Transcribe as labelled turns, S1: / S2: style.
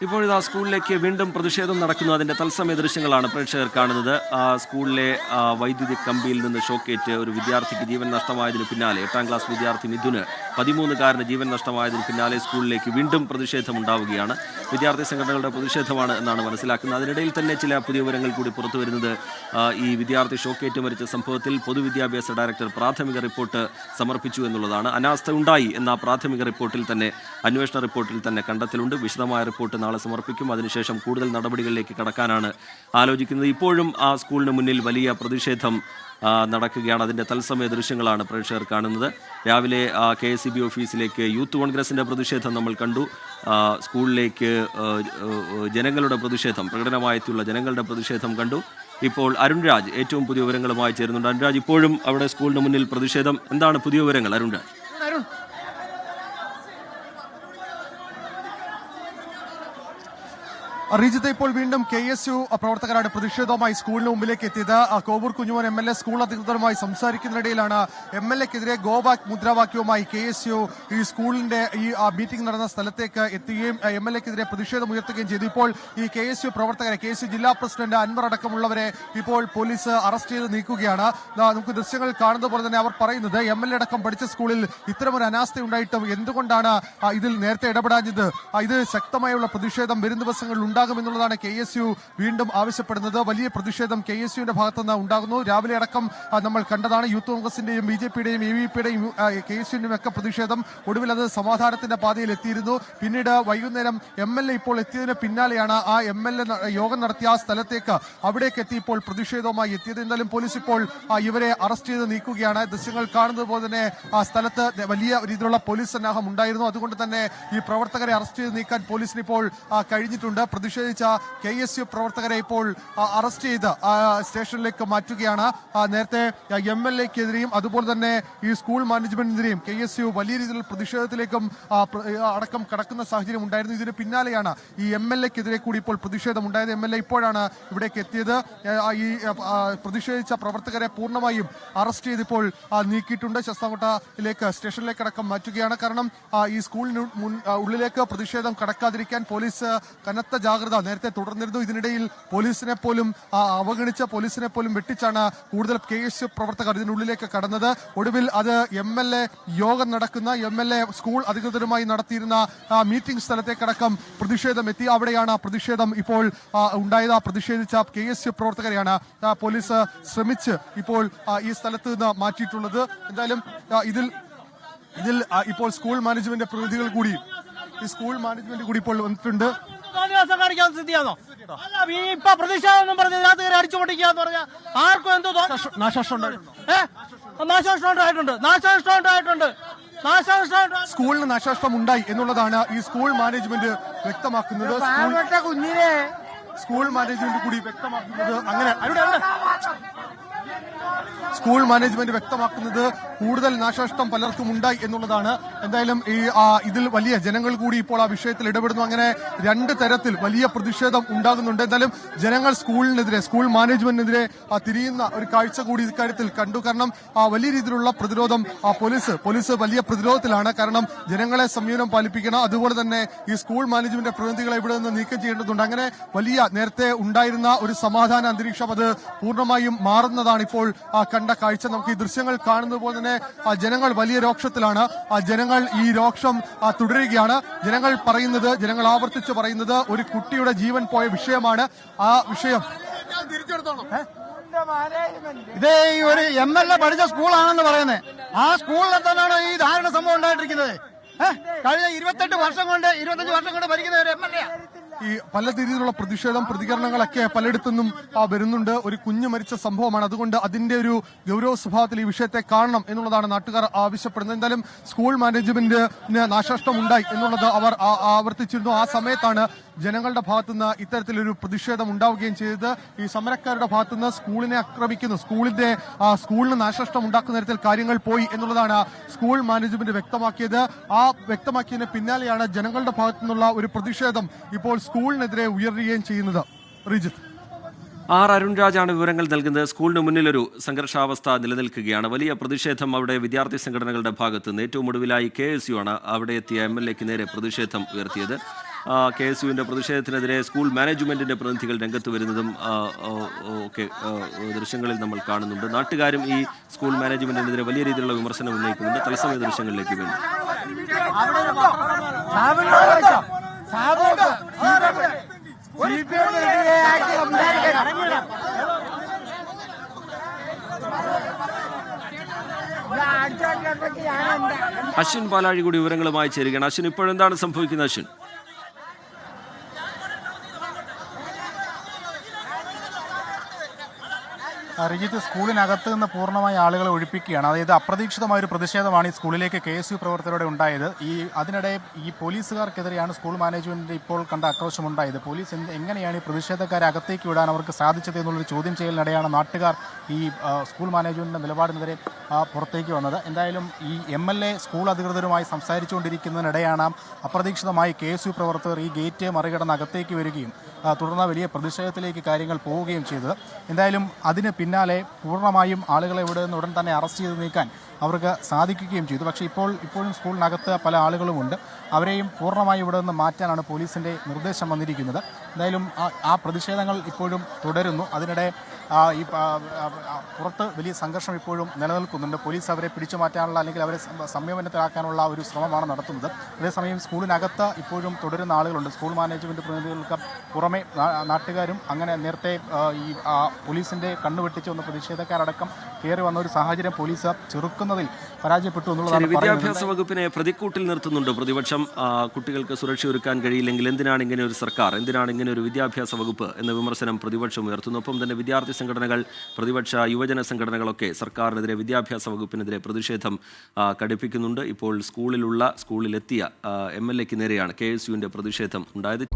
S1: ഇപ്പോഴിതാ സ്കൂളിലേക്ക് വീണ്ടും പ്രതിഷേധം നടക്കുന്നു. അതിന്റെ തത്സമയ ദൃശ്യങ്ങളാണ് പ്രേക്ഷകർ കാണുന്നത്. സ്കൂളിലെ വൈദ്യുതി കമ്പിയിൽ നിന്ന് ഷോക്കേറ്റ് ഒരു വിദ്യാർത്ഥിക്ക് ജീവൻ നഷ്ടമായതിനു പിന്നാലെ 8ാം ക്ലാസ് വിദ്യാർത്ഥി മിഥുന് 13-കാരന് ജീവൻ നഷ്ടമായതിനു പിന്നാലെ സ്കൂളിലേക്ക് വീണ്ടും പ്രതിഷേധം ഉണ്ടാവുകയാണ്. വിദ്യാർത്ഥി സംഘടനകളുടെ പ്രതിഷേധമാണ് എന്നാണ് മനസ്സിലാക്കുന്നത്. അതിനിടയിൽ തന്നെ ചില പുതിയ വിവരങ്ങൾ കൂടി പുറത്തു വരുന്നത് ഈ വിദ്യാർത്ഥി ഷോക്കേറ്റ് മരിച്ച സംഭവത്തിൽ പൊതുവിദ്യാഭ്യാസ ഡയറക്ടർ പ്രാഥമിക റിപ്പോർട്ട് സമർപ്പിച്ചു എന്നുള്ളതാണ്. അനാസ്ഥ ഉണ്ടായി എന്ന പ്രാഥമിക റിപ്പോർട്ടിൽ തന്നെ, അന്വേഷണ റിപ്പോർട്ടിൽ തന്നെ കണ്ടെത്തലുണ്ട്. വിശദമായ റിപ്പോർട്ട് നാളെ സമർപ്പിക്കും. അതിനുശേഷം കൂടുതൽ നടപടികളിലേക്ക് കടക്കാനാണ് ആലോചിക്കുന്നത്. ഇപ്പോഴും ആ സ്കൂളിന് മുന്നിൽ വലിയ പ്രതിഷേധം നടക്കുകയാണ്. അതിൻ്റെ തത്സമയ ദൃശ്യങ്ങളാണ് പ്രേക്ഷകർ കാണുന്നത്. രാവിലെ KSEB ഓഫീസിലേക്ക് യൂത്ത് കോൺഗ്രസിൻ്റെ പ്രതിഷേധം നമ്മൾ കണ്ടു. സ്കൂളിലേക്ക് ജനങ്ങളുടെ പ്രതിഷേധം, പ്രകടനമായെത്തിയുള്ള ജനങ്ങളുടെ പ്രതിഷേധം കണ്ടു. ഇപ്പോൾ അരുൺരാജ് ഏറ്റവും പുതിയ വിവരങ്ങളുമായി ചേരുന്നുണ്ട്. അരുൺരാജ്, ഇപ്പോഴും അവിടെ സ്കൂളിന് മുന്നിൽ പ്രതിഷേധം, എന്താണ് പുതിയ വിവരങ്ങൾ അരുൺരാജ്?
S2: റീജിത്ത്, ഇപ്പോൾ വീണ്ടും KSU പ്രവർത്തകരാണ് പ്രതിഷേധവുമായി സ്കൂളിന് മുമ്പിലേക്ക് എത്തിയത്. കോവൂർ കുഞ്ഞുമോൻ MLA സ്കൂൾ അധികൃതരുമായി സംസാരിക്കുന്നതിനിടയിലാണ് MLAക്കെതിരെ ഗോ ബാക്ക് മുദ്രാവാക്യവുമായി KSU ഈ സ്കൂളിന്റെ ഈ മീറ്റിംഗ് നടന്ന സ്ഥലത്തേക്ക് എത്തുകയും MLAക്കെതിരെ പ്രതിഷേധം ഉയർത്തുകയും ചെയ്തു. ഇപ്പോൾ ഈ KSU പ്രവർത്തകരെ, KSU ജില്ലാ പ്രസിഡന്റ് അൻവർ അടക്കമുള്ളവരെ ഇപ്പോൾ പോലീസ് അറസ്റ്റ് ചെയ്ത് നീക്കുകയാണ്. നമുക്ക് ദൃശ്യങ്ങൾ കാണുന്ന പോലെ തന്നെ അവർ പറയുന്നത് MLA അടക്കം പഠിച്ച സ്കൂളിൽ ഇത്തരമൊരു അനാസ്ഥ ഉണ്ടായിട്ടും എന്തുകൊണ്ടാണ് ഇതിൽ നേരത്തെ ഇടപെടാഞ്ഞത്, ഇത് ശക്തമായുള്ള പ്രതിഷേധം വരും ദിവസങ്ങളിൽ ഉണ്ടാകുമെന്നുള്ളതാണ് KSU വീണ്ടും ആവശ്യപ്പെടുന്നത്. വലിയ പ്രതിഷേധം KSUവിന്റെ ഭാഗത്തുനിന്ന് ഉണ്ടാകുന്നു. രാവിലെ അടക്കം നമ്മൾ കണ്ടതാണ്. യൂത്ത് കോൺഗ്രസിന്റെയും BJPയുടെയും AVPയുടെയും KSUവിന്റെയും ഒക്കെ പ്രതിഷേധം. ഒടുവിൽ അത് സമാധാനത്തിന്റെ പാതയിൽ എത്തിയിരുന്നു. പിന്നീട് വൈകുന്നേരം MLA ഇപ്പോൾ എത്തിയതിന് പിന്നാലെയാണ് ആ MLA യോഗം നടത്തിയ ആ സ്ഥലത്തേക്ക്, അവിടേക്ക് എത്തി ഇപ്പോൾ പ്രതിഷേധവുമായി എത്തിയത്. എന്തായാലും പോലീസ് ഇപ്പോൾ ഇവരെ അറസ്റ്റ് ചെയ്ത് നീക്കുകയാണ്. ദൃശ്യങ്ങൾ കാണുന്നത് പോലെ തന്നെ ആ സ്ഥലത്ത് വലിയ രീതിയിലുള്ള പോലീസ് സന്നാഹം ഉണ്ടായിരുന്നു. അതുകൊണ്ട് തന്നെ ഈ പ്രവർത്തകരെ അറസ്റ്റ് ചെയ്ത് നീക്കാൻ പോലീസിന് ഇപ്പോൾ കഴിഞ്ഞിട്ടുണ്ട്. പ്രതിഷേധിച്ച KSU പ്രവർത്തകരെ ഇപ്പോൾ അറസ്റ്റ് ചെയ്ത് സ്റ്റേഷനിലേക്ക് മാറ്റുകയാണ്. നേരത്തെ MLAക്കെതിരെയും അതുപോലെ തന്നെ ഈ സ്കൂൾ മാനേജ്മെന്റിനെതിരെയും KSU വലിയ രീതിയിലുള്ള പ്രതിഷേധത്തിലേക്കും അടക്കം കടക്കുന്ന സാഹചര്യം ഉണ്ടായിരുന്നു. ഇതിന് പിന്നാലെയാണ് ഈ MLAക്കെതിരെ കൂടി ഇപ്പോൾ പ്രതിഷേധം ഉണ്ടായത്. MLA ഇപ്പോഴാണ് ഇവിടേക്ക് എത്തിയത്. ഈ പ്രതിഷേധിച്ച പ്രവർത്തകരെ പൂർണ്ണമായും അറസ്റ്റ് ചെയ്ത് ഇപ്പോൾ നീക്കിയിട്ടുണ്ട്. ശസ്താംകോട്ടയിലേക്ക് സ്റ്റേഷനിലേക്ക് അടക്കം മാറ്റുകയാണ്. കാരണം ഈ സ്കൂളിന് ഉള്ളിലേക്ക് പ്രതിഷേധം കടക്കാതിരിക്കാൻ പോലീസ് കനത്ത ജാഗ്രത നേരത്തെ തുടർന്നിരുന്നു. ഇതിനിടയിൽ പോലീസിനെ പോലും അവഗണിച്ച, പോലീസിനെ പോലും വെട്ടിച്ചാണ് കൂടുതൽ KSU പ്രവർത്തകർ ഇതിനുള്ളിലേക്ക് കടന്നത്. ഒടുവിൽ അത് MLA യോഗം നടക്കുന്ന, MLA സ്കൂൾ അധികൃതരുമായി നടത്തിയിരുന്ന മീറ്റിംഗ് സ്ഥലത്തേക്കടക്കം പ്രതിഷേധം എത്തി. അവിടെയാണ് പ്രതിഷേധം ഇപ്പോൾ ഉണ്ടായത്. പ്രതിഷേധിച്ച KSU പ്രവർത്തകരെയാണ് പോലീസ് ശ്രമിച്ച് ഇപ്പോൾ ഈ സ്ഥലത്ത് നിന്ന് മാറ്റിയിട്ടുള്ളത്. എന്തായാലും ഇതിൽ ഇപ്പോൾ സ്കൂൾ മാനേജ്മെന്റ് പ്രതിനിധികൾ കൂടി, ഈ സ്കൂൾ മാനേജ്മെന്റ് കൂടി ഇപ്പോൾ വന്നിട്ടുണ്ട്.
S3: കാണിക്കാൻ സ്ഥിതിയാണോ? അല്ല, ഇപ്പൊ പ്രതിഷേധം പറഞ്ഞ് ഇതിനകത്ത് കയറി അടിച്ചു പൊട്ടിക്കാന്ന് പറഞ്ഞാൽ ആർക്കും എന്തോ
S2: നാശനഷ്ടം
S3: ഉണ്ടായിട്ടുണ്ട്.
S2: സ്കൂളിന് നാശനഷ്ടം ഉണ്ടായി എന്നുള്ളതാണ് ഈ സ്കൂൾ മാനേജ്മെന്റ് വ്യക്തമാക്കുന്നത്. സ്കൂൾ മാനേജ്മെന്റ് കൂടി വ്യക്തമാക്കുന്നത് അങ്ങനെ സ്കൂൾ മാനേജ്മെന്റ് വ്യക്തമാക്കുന്നത് കൂടുതൽ നാശനഷ്ടം പലർക്കും ഉണ്ടായി എന്നുള്ളതാണ്. എന്തായാലും ഇതിൽ വലിയ ജനങ്ങൾ കൂടി ഇപ്പോൾ ആ വിഷയത്തിൽ ഇടപെടുന്നു. അങ്ങനെ രണ്ട് തരത്തിൽ വലിയ പ്രതിഷേധം ഉണ്ടാകുന്നുണ്ട്. എന്തായാലും ജനങ്ങൾ സ്കൂളിനെതിരെ, സ്കൂൾ മാനേജ്മെന്റിനെതിരെ തിരിയുന്ന ഒരു കാഴ്ച കൂടി ഇക്കാര്യത്തിൽ കണ്ടു. കാരണം വലിയ രീതിയിലുള്ള പ്രതിരോധം പോലീസ് വലിയ പ്രതിരോധത്തിലാണ്. കാരണം ജനങ്ങളെ സംയമനം പാലിപ്പിക്കണം. അതുപോലെ തന്നെ ഈ സ്കൂൾ മാനേജ്മെന്റ് പ്രതിനിധികളെ ഇവിടെ നിന്ന് നീക്കം ചെയ്യേണ്ടതുണ്ട്. അങ്ങനെ വലിയ നേരത്തെ ഉണ്ടായിരുന്ന ഒരു സമാധാന അന്തരീക്ഷം അത് പൂർണ്ണമായും മാറുന്നതാണ് ഇപ്പോൾ കണ്ട കാഴ്ച. നമുക്ക് ഈ ദൃശ്യങ്ങൾ കാണുന്നത് പോലെ തന്നെ ജനങ്ങൾ വലിയ രോക്ഷത്തിലാണ്. ജനങ്ങൾ ഈ രോക്ഷം തുടരുകയാണ്. ജനങ്ങൾ ആവർത്തിച്ച് പറയുന്നത് ഒരു കുട്ടിയുടെ ജീവൻ പോയ വിഷയമാണ്. ആ വിഷയം
S3: ഇതേ ഒരു MLA പഠിച്ച സ്കൂളാണെന്ന് പറയുന്നത്. ആ സ്കൂളിൽ തന്നെയാണ് ഈ ധാരണ സംഭവം ഉണ്ടായിട്ടിരിക്കുന്നത്. കഴിഞ്ഞ 25 വർഷം കൊണ്ട് ഭരിക്കുന്ന ഒരു MLA.
S2: ഈ പല രീതിയിലുള്ള പ്രതികരണങ്ങളൊക്കെ പലയിടത്തുനിന്നും വരുന്നുണ്ട്. ഒരു കുഞ്ഞു മരിച്ച സംഭവമാണ്. അതുകൊണ്ട് അതിന്റെ ഒരു ഗൗരവ സ്വഭാവത്തിൽ ഈ വിഷയത്തെ കാണണം എന്നുള്ളതാണ് നാട്ടുകാർ ആവശ്യപ്പെടുന്നത്. എന്തായാലും സ്കൂൾ മാനേജ്മെന്റിന് നാശനഷ്ടം ഉണ്ടായി എന്നുള്ളത് അവർ ആവർത്തിച്ചിരുന്നു. ആ സമയത്താണ് ജനങ്ങളുടെ ഭാഗത്തുനിന്ന് ഇത്തരത്തിലൊരു പ്രതിഷേധം ഉണ്ടാവുകയും ചെയ്തത്. ഈ സമരക്കാരുടെ ഭാഗത്തുനിന്ന് സ്കൂളിനെ ആക്രമിക്കുന്നു, സ്കൂളിന് നാശനഷ്ടം ഉണ്ടാക്കുന്ന തരത്തിൽ കാര്യങ്ങൾ പോയി എന്നുള്ളതാണ് സ്കൂൾ മാനേജ്മെന്റ് വ്യക്തമാക്കിയത്. ആ വ്യക്തമാക്കിയതിന് പിന്നാലെയാണ് ജനങ്ങളുടെ ഭാഗത്തുനിന്നുള്ള ഒരു പ്രതിഷേധം ഇപ്പോൾ സ്കൂളിനെതിരെ ഉയരുകയും ചെയ്യുന്നത്. റിജിത്ത്,
S1: അരുൺരാജാണ് വിവരങ്ങൾ നൽകുന്നത്. സ്കൂളിന് മുന്നിലൊരു സംഘർഷാവസ്ഥ നിലനിൽക്കുകയാണ്. വലിയ പ്രതിഷേധം അവിടെ വിദ്യാർത്ഥി സംഘടനകളുടെ ഭാഗത്തുനിന്ന്. ഏറ്റവും ഒടുവിലായി KSU ആണ് അവിടെ എത്തിയ MLAക്ക് നേരെ പ്രതിഷേധം ഉയർത്തിയത്. KSUവിൻ്റെ പ്രതിഷേധത്തിനെതിരെ സ്കൂൾ മാനേജ്മെൻറ്റിൻ്റെ പ്രതിനിധികൾ രംഗത്ത് വരുന്നതും ഒക്കെ ദൃശ്യങ്ങളിൽ നമ്മൾ കാണുന്നുണ്ട്. നാട്ടുകാരും ഈ സ്കൂൾ മാനേജ്മെൻറ്റിനെതിരെ വലിയ രീതിയിലുള്ള വിമർശനം ഉന്നയിക്കുന്നുണ്ട്. തത്സമയ ദൃശ്യങ്ങളിലേക്ക് വേണ്ടി അശ്വിൻ പാലാഴികൂടി വിവരങ്ങളുമായി ചേരുകയാണ്. അശ്വിൻ, ഇപ്പോഴെന്താണ് സംഭവിക്കുന്നത്? അശ്വിൻ,
S4: റിജിത്ത്, സ്കൂളിനകത്ത് നിന്ന് പൂർണ്ണമായി ആളുകളെ ഒഴിപ്പിക്കുകയാണ്. അതായത് അപ്രതീക്ഷിതമായ ഒരു പ്രതിഷേധമാണ് ഈ സ്കൂളിലേക്ക് KSU പ്രവർത്തകരുടെ ഉണ്ടായത്. അതിനിടെ ഈ പോലീസുകാർക്കെതിരെയാണ് സ്കൂൾ മാനേജ്മെന്റിന്റെ ഇപ്പോൾ കണ്ട ആക്രോശമുണ്ടായത്. പോലീസ് എങ്ങനെയാണ് ഈ പ്രതിഷേധക്കാരെ അകത്തേക്ക് വിടാൻ അവർക്ക് സാധിച്ചത് എന്നുള്ളൊരു ചോദ്യം ചെയ്യലിനിടെയാണ് നാട്ടുകാർ ഈ സ്കൂൾ മാനേജ്മെന്റിന്റെ നിലപാടിനെതിരെ പുറത്തേക്ക് വന്നത്. എന്തായാലും ഈ MLA സ്കൂൾ അധികൃതരുമായി സംസാരിച്ചുകൊണ്ടിരിക്കുന്നതിനിടെയാണ് അപ്രതീക്ഷിതമായി KSU പ്രവർത്തകർ ഈ ഗേറ്റ് മറികടന്ന് അകത്തേക്ക് വരികയും തുടർന്ന് വലിയ പ്രതിഷേധത്തിലേക്ക് കാര്യങ്ങൾ പോവുകയും ചെയ്തത്. എന്തായാലും അതിന് പിന്നാലെ പൂർണ്ണമായും ആളുകളെ ഇവിടെ നിന്ന് ഉടൻ തന്നെ അറസ്റ്റ് ചെയ്ത് നീക്കാൻ അവർക്ക് സാധിക്കുകയും ചെയ്തു. പക്ഷേ ഇപ്പോഴും സ്കൂളിനകത്ത് പല ആളുകളുമുണ്ട്. അവരെയും പൂർണ്ണമായി ഇവിടെ നിന്ന് മാറ്റാനാണ് പോലീസിൻ്റെ നിർദ്ദേശം വന്നിരിക്കുന്നത്. എന്തായാലും ആ പ്രതിഷേധങ്ങൾ ഇപ്പോഴും തുടരുന്നു. അതിനിടെ ഈ പുറത്ത് വലിയ സംഘർഷം ഇപ്പോഴും നിലനിൽക്കുന്നുണ്ട്. പോലീസ് അവരെ പിടിച്ചു മാറ്റാനുള്ള അല്ലെങ്കിൽ അവരെ സംയമനത്തിലാക്കാനുള്ള ഒരു ശ്രമമാണ് നടത്തുന്നത്. അതേസമയം സ്കൂളിനകത്ത് ഇപ്പോഴും തുടരുന്ന ആളുകളുണ്ട്. സ്കൂൾ മാനേജ്മെൻറ്റ് പ്രതിനിധികൾക്ക് പുറമെ നാട്ടുകാരും അങ്ങനെ നേരത്തെ ഈ പോലീസിൻ്റെ കണ്ണുവെട്ടിച്ച് വന്ന പ്രതിഷേധക്കാരടക്കം കയറി വന്ന ഒരു സാഹചര്യം പോലീസ് ചെറുക്കുന്നതിൽ പരാജയപ്പെട്ടു എന്നുള്ളതാണ്.
S1: വിദ്യാഭ്യാസ വകുപ്പിനെ പ്രതിക്കൂട്ടിൽ നിർത്തുന്നുണ്ട് പ്രതിപക്ഷം. കുട്ടികൾക്ക് സുരക്ഷ ഒരുക്കാൻ കഴിയില്ലെങ്കിൽ എന്തിനാണ് ഇങ്ങനെ ഒരു സർക്കാർ, എന്തിനാണ് ഇങ്ങനെ ഒരു വിദ്യാഭ്യാസ വകുപ്പ് എന്ന വിമർശനം പ്രതിപക്ഷം ഉയർത്തുന്നു. ഒപ്പം തന്നെ വിദ്യാർത്ഥി സംഘടനകൾ, പ്രതിപക്ഷ യുവജന സംഘടനകളൊക്കെ സർക്കാരിനെതിരെ, വിദ്യാഭ്യാസ വകുപ്പിനെതിരെ പ്രതിഷേധം കടുപ്പിക്കുന്നുണ്ട്. ഇപ്പോൾ സ്കൂളിലെത്തിയ MLAക്ക് നേരെയാണ് KSUവിൻ്റെ പ്രതിഷേധം ഉണ്ടായത്.